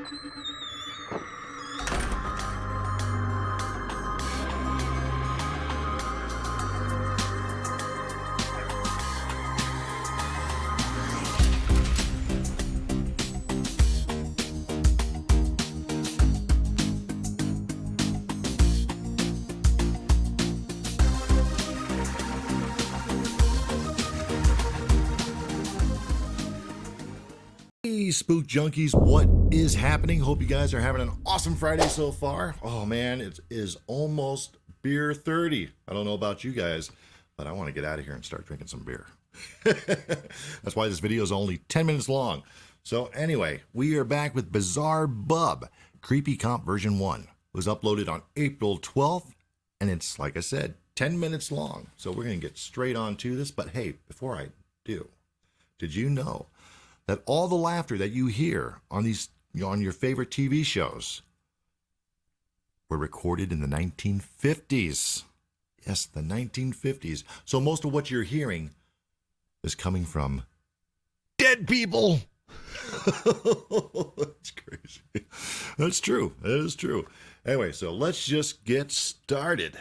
Hey, Spook Junkies, what is happening? Hope you guys are having an awesome Friday so far. Oh man, it is almost beer 30. I don't know about you guys, but I want to get out of here and start drinking some beer. That's why this video is only 10 minutes long. So anyway, we are back with Bizzare Bub, Creepy Comp version 1. It was uploaded on April 12th, and it's, like I said, 10 minutes long. So we're going to get straight on to this. But hey, before I do, did you know that all the laughter that you hear on your favorite TV shows were recorded in the 1950s? Yes, the 1950s. So most of what you're hearing is coming from dead people. That's crazy. That's true. That is true. Anyway, so let's just get started.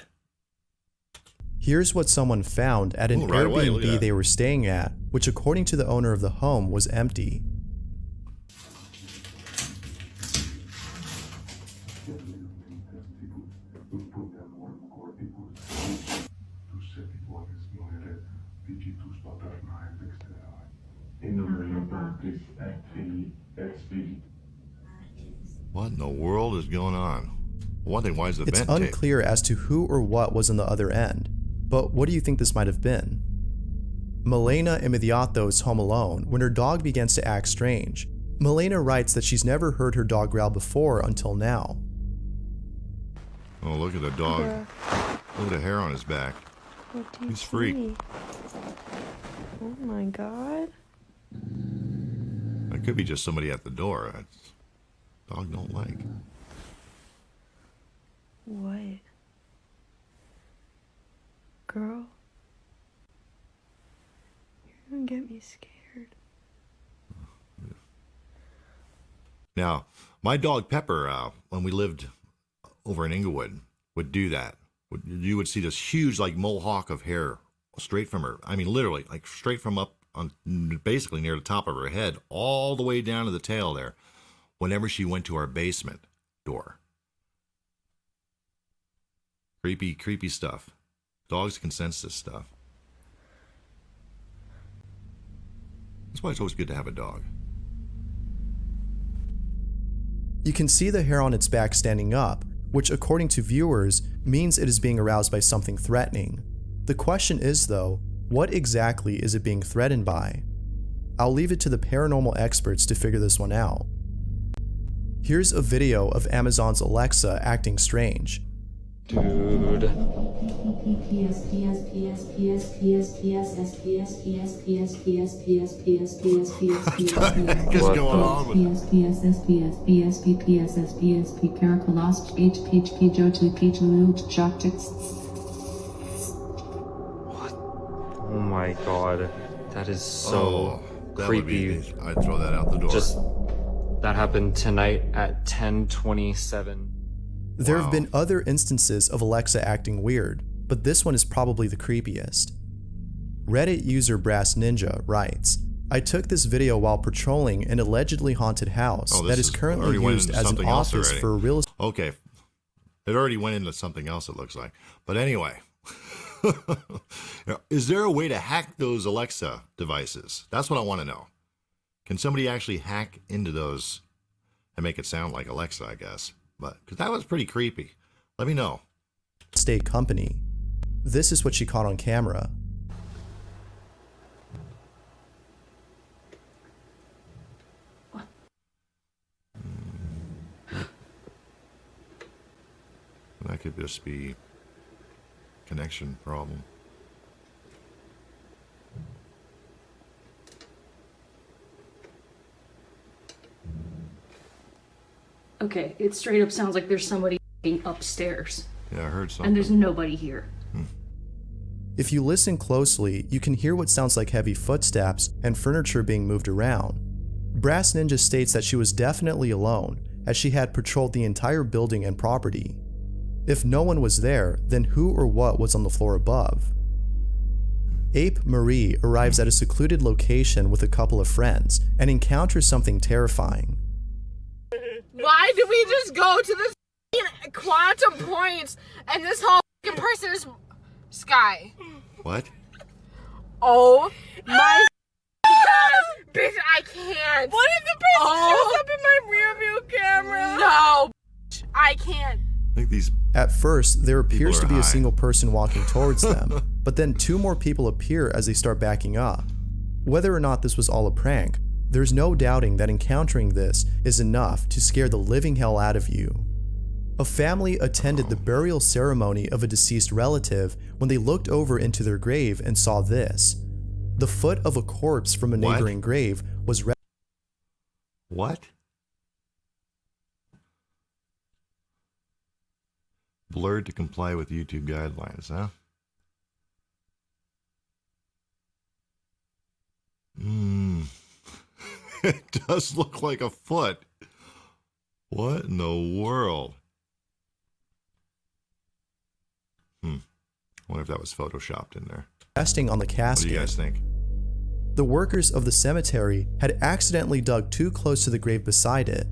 Here's what someone found at an Airbnb they were staying at, which according to the owner of the home was empty. What in the world is going on? One thing, why is the vent It's unclear as to who or what was on the other end, but what do you think this might have been? Milena Immediato is home alone when her dog begins to act strange. Milena writes that she's never heard her dog growl before until now. Oh, look at the dog. Look at the hair on his back. He's free. Oh my god. That could be just somebody at the door. That's dog don't like. What? Girl? You're gonna get me scared. Now, my dog Pepper, when we lived over in Inglewood, would do that. You would see this huge, like, mohawk of hair straight from her. I mean, literally, like, straight from up on, basically near the top of her head, all the way down to the tail there, whenever she went to our basement door. Creepy stuff. Dogs can sense this stuff. That's why it's always good to have a dog. You can see the hair on its back standing up, which according to viewers means it is being aroused by something threatening. The question is though, what exactly is it being threatened by? I'll leave it to the paranormal experts to figure this one out. Here's a video of Amazon's Alexa acting strange. Dude. Oh my god. That is so creepy. I'd throw that out the door. Just that happened tonight at 10:27. There have been other instances of Alexa acting weird, but this one is probably the creepiest. Reddit user Brass Ninja writes, I took this video while patrolling an allegedly haunted house that is currently used as an office for a real estate. Okay, it already went into something else, it looks like. But anyway, is there a way to hack those Alexa devices? That's what I want to know. Can somebody actually hack into those and make it sound like Alexa, I guess? But because that was pretty creepy. Let me know. State company. This is what she caught on camera. What? That could just be connection problem. Okay, it straight up sounds like there's somebody upstairs. Yeah, I heard something. And there's nobody here. If you listen closely, you can hear what sounds like heavy footsteps and furniture being moved around. Brass Ninja states that she was definitely alone, as she had patrolled the entire building and property. If no one was there, then who or what was on the floor above? Ape Marie arrives at a secluded location with a couple of friends and encounters something terrifying. Why do we just go to this f***ing quantum points and this whole f***ing person is Sky? What? Oh my god, bitch! I can't. What if the person shows up in my rear view camera? No, bitch, I can't. I think these. At first, there appears to be high. a single person walking towards them, but then two more people appear as they start backing up. Whether or not this was all a prank, there's no doubting that encountering this is enough to scare the living hell out of you. A family attended the burial ceremony of a deceased relative when they looked over into their grave and saw this. The foot of a corpse from a What? neighboring grave was What? Blurred to comply with YouTube guidelines, huh? It does look like a foot. What in the world? I wonder if that was photoshopped in there. resting on the What do casket. you guys think? The workers of the cemetery had accidentally dug too close to the grave beside it.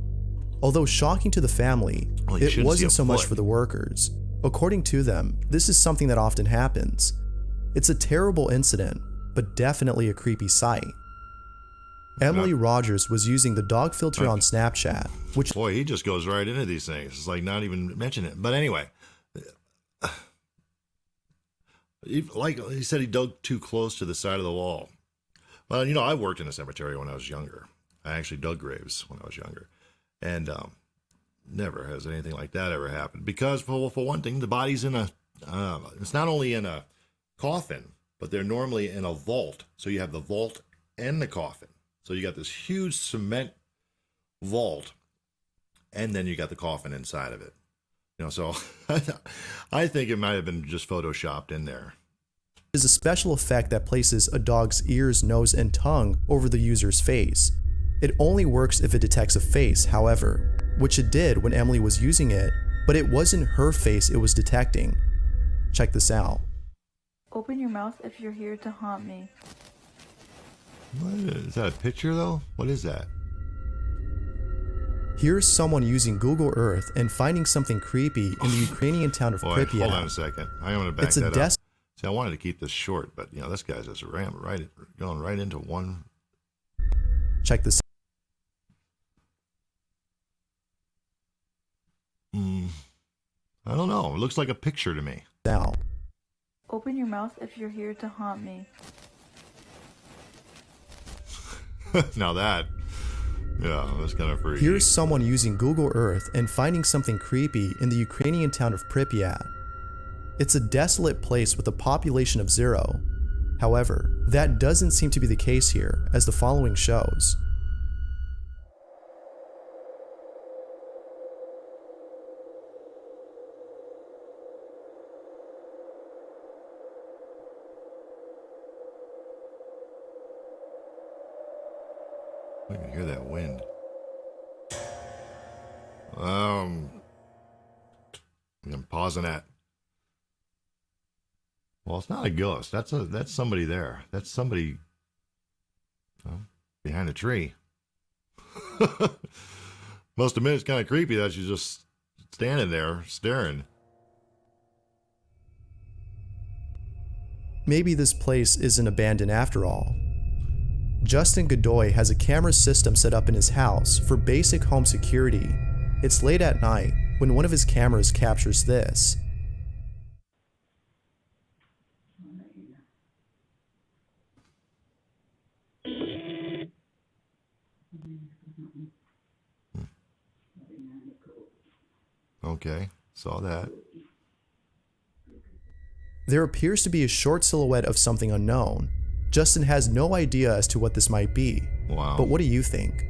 Although shocking to the family, Well, you it shouldn't see wasn't a so much foot. for the workers. According to them, this is something that often happens. It's a terrible incident, but definitely a creepy sight. Emily Rogers was using the dog filter on Snapchat, which Boy, he just goes right into these things. It's like not even mention it. But anyway, like he said, he dug too close to the side of the wall. Well, you know, I worked in a cemetery when I was younger. I actually dug graves when I was younger. And never has anything like that ever happened. Because, for one thing, the body's in a, it's not only in a coffin, but they're normally in a vault. So you have the vault and the coffin. So you got this huge cement vault, and then you got the coffin inside of it. You know, so I think it might have been just photoshopped in there. is a special effect that places a dog's ears, nose, and tongue over the user's face. It only works if it detects a face, however, which it did when Emily was using it, but it wasn't her face it was detecting. Check this out. Open your mouth if you're here to haunt me. What is that, a picture, though? What is that? Here's someone using Google Earth and finding something creepy in the Ukrainian town of Boy, Pripyat. hold on a second. I'm going to back It's a that up. desk. See, I wanted to keep this short, but, you know, this guy's just going right into one. Check this I don't know. It looks like a picture to me. out. Open your mouth if you're here to haunt me. Now that, yeah, that's kind of freaky. Here's someone using Google Earth and finding something creepy in the Ukrainian town of Pripyat. It's a desolate place with a population of 0. However, that doesn't seem to be the case here, as the following shows. I can hear that wind. I'm pausing that. Well, it's not a ghost. That's somebody there. That's somebody behind a tree. Must admit, it's kind of creepy that she's just standing there staring. Maybe this place isn't abandoned after all. Justin Godoy has a camera system set up in his house for basic home security. It's late at night when one of his cameras captures this. Okay, saw that. There appears to be a short silhouette of something unknown. Justin has no idea as to what this might be. Wow. But what do you think?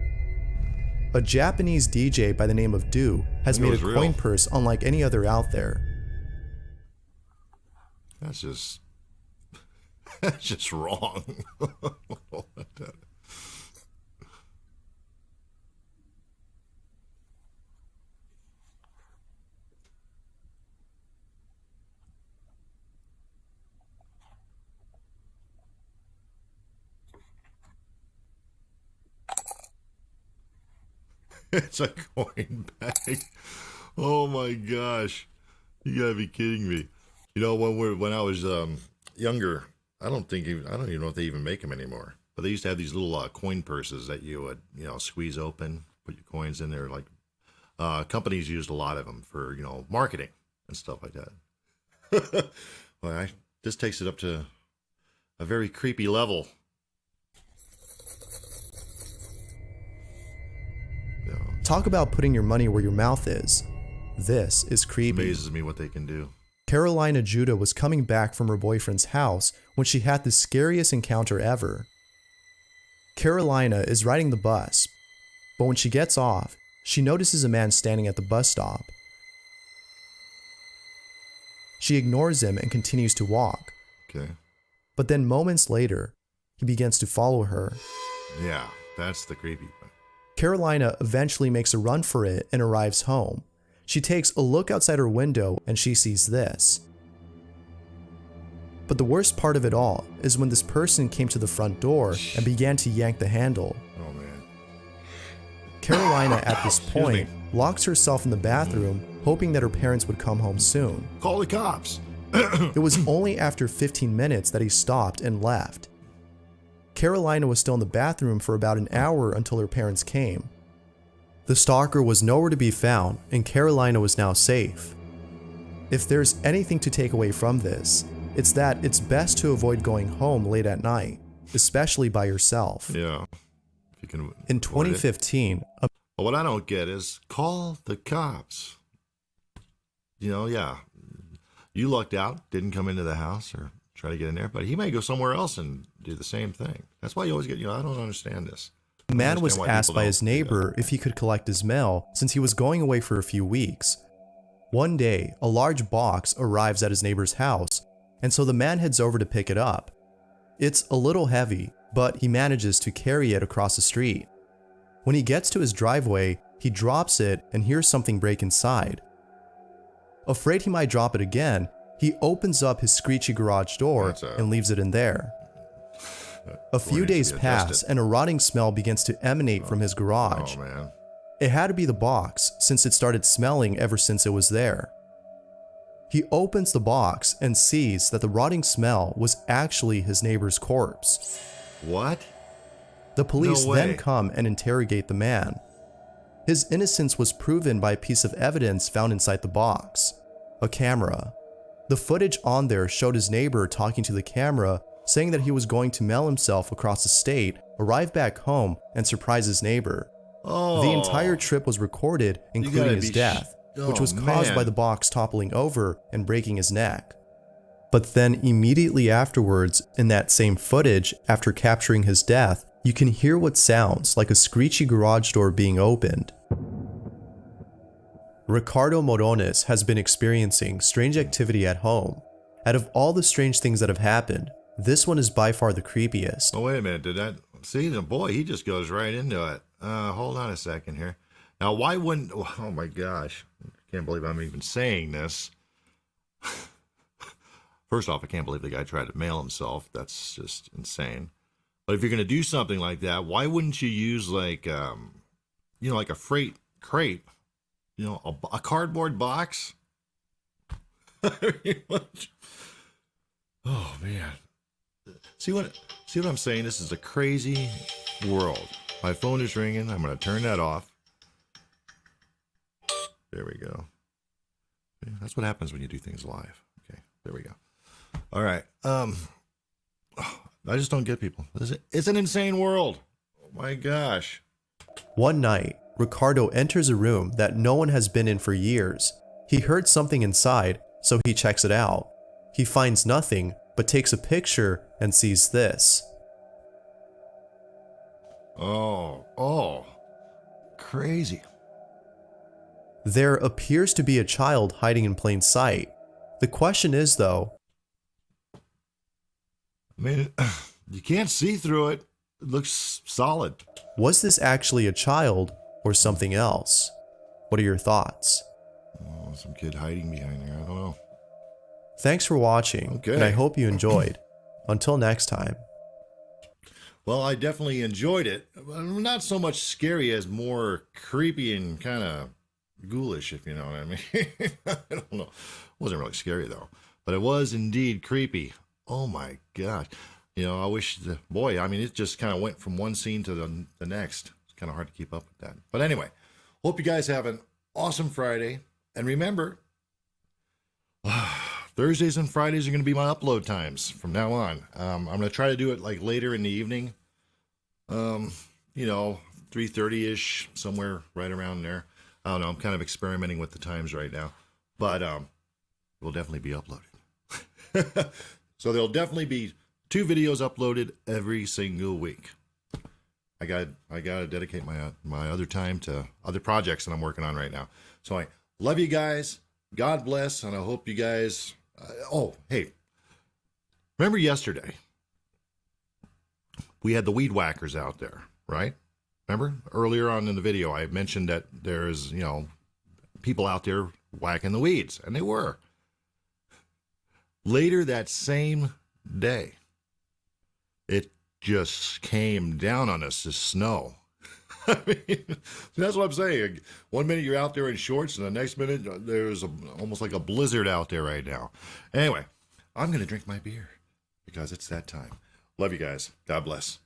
A Japanese DJ by the name of Do has Think it made a was coin real. purse unlike any other out there. That's just wrong. It's a coin bag. Oh my gosh. You gotta be kidding me. You know, when I was younger, I don't even know if they even make them anymore. But they used to have these little coin purses that you would, squeeze open, put your coins in there. Like companies used a lot of them for, marketing and stuff like that. Well, this takes it up to a very creepy level. Talk about putting your money where your mouth is. This is creepy. Amazes me what they can do. Carolina Judah was coming back from her boyfriend's house when she had the scariest encounter ever. Carolina is riding the bus, but when she gets off, she notices a man standing at the bus stop. She ignores him and continues to walk. Okay. But then moments later, he begins to follow her. Yeah, that's the creepy part. Carolina eventually makes a run for it and arrives home. She takes a look outside her window and she sees this. But the worst part of it all is when this person came to the front door and began to yank the handle. Oh man. Carolina at this point locks herself in the bathroom, hoping that her parents would come home soon. Call the cops. It was only after 15 minutes that he stopped and left. Carolina was still in the bathroom for about an hour until her parents came. The stalker was nowhere to be found, and Carolina was now safe. If there's anything to take away from this, it's that it's best to avoid going home late at night, especially by yourself. Yeah. If you can. In 2015, But what I don't get is call the cops. Yeah. You lucked out, didn't come into the house or try to get in there, but he may go somewhere else and do the same thing. That's why you always get, I don't understand this. a man was asked by his neighbor if he could collect his mail since he was going away for a few weeks. One day, a large box arrives at his neighbor's house, and so the man heads over to pick it up. It's a little heavy, but he manages to carry it across the street. When he gets to his driveway, he drops it and hears something break inside. Afraid he might drop it again, he opens up his screechy garage door and leaves it in there. A few days pass and a rotting smell begins to emanate from his garage. Oh man. It had to be the box since it started smelling ever since it was there. He opens the box and sees that the rotting smell was actually his neighbor's corpse. What? The police No then way. come and interrogate the man. His innocence was proven by a piece of evidence found inside the box, a camera. The footage on there showed his neighbor talking to the camera, saying that he was going to mail himself across the state, arrive back home, and surprise his neighbor. Oh. The entire trip was recorded, including his death, which was caused by the box toppling over and breaking his neck. But then immediately afterwards, in that same footage, after capturing his death, you can hear what sounds like a screechy garage door being opened. Ricardo Morones has been experiencing strange activity at home. Out of all the strange things that have happened, this one is by far the creepiest. Oh, wait a minute. Did that? See, the boy, he just goes right into it. Hold on a second here. Now, why wouldn't... Oh, my gosh. I can't believe I'm even saying this. First off, I can't believe the guy tried to mail himself. That's just insane. But if you're going to do something like that, why wouldn't you use like, like a freight crate, a cardboard box? Oh man. See what I'm saying? This is a crazy world. My phone is ringing. I'm going to turn that off. There we go. Okay, that's what happens when you do things live. Okay, there we go. All right. I just don't get people. It's an insane world. Oh my gosh. One night, Ricardo enters a room that no one has been in for years. He heard something inside, so he checks it out. He finds nothing, but takes a picture and sees this. Oh, crazy. There appears to be a child hiding in plain sight. The question is, though, I mean, you can't see through it. It looks solid. was this actually a child or something else? What are your thoughts? Oh, some kid hiding behind there. I don't know. Thanks for watching, Okay. and I hope you enjoyed. Until next time. Well, I definitely enjoyed it. Not so much scary as more creepy and kind of ghoulish, if you know what I mean. I don't know. It wasn't really scary, though. But it was indeed creepy. Oh, my God. You know, I wish boy, I mean, it just kind of went from one scene to the next. It's kind of hard to keep up with that. But anyway, hope you guys have an awesome Friday. And remember, Thursdays and Fridays are going to be my upload times from now on. I'm going to try to do it like later in the evening. You know, 3:30-ish, somewhere right around there. I don't know. I'm kind of experimenting with the times right now. But we'll definitely be uploading. So there'll definitely be 2 videos uploaded every single week. I got to dedicate my other time to other projects that I'm working on right now. So I love you guys. God bless, and I hope you guys. Oh, hey, remember yesterday we had the weed whackers out there, right? Remember earlier on in the video I mentioned that there's, you know, people out there whacking the weeds, and they were. Later that same day, it just came down on us as snow. I mean, that's what I'm saying. 1 minute you're out there in shorts, and the next minute there's almost like a blizzard out there right now. Anyway, I'm going to drink my beer because it's that time. Love you guys. God bless.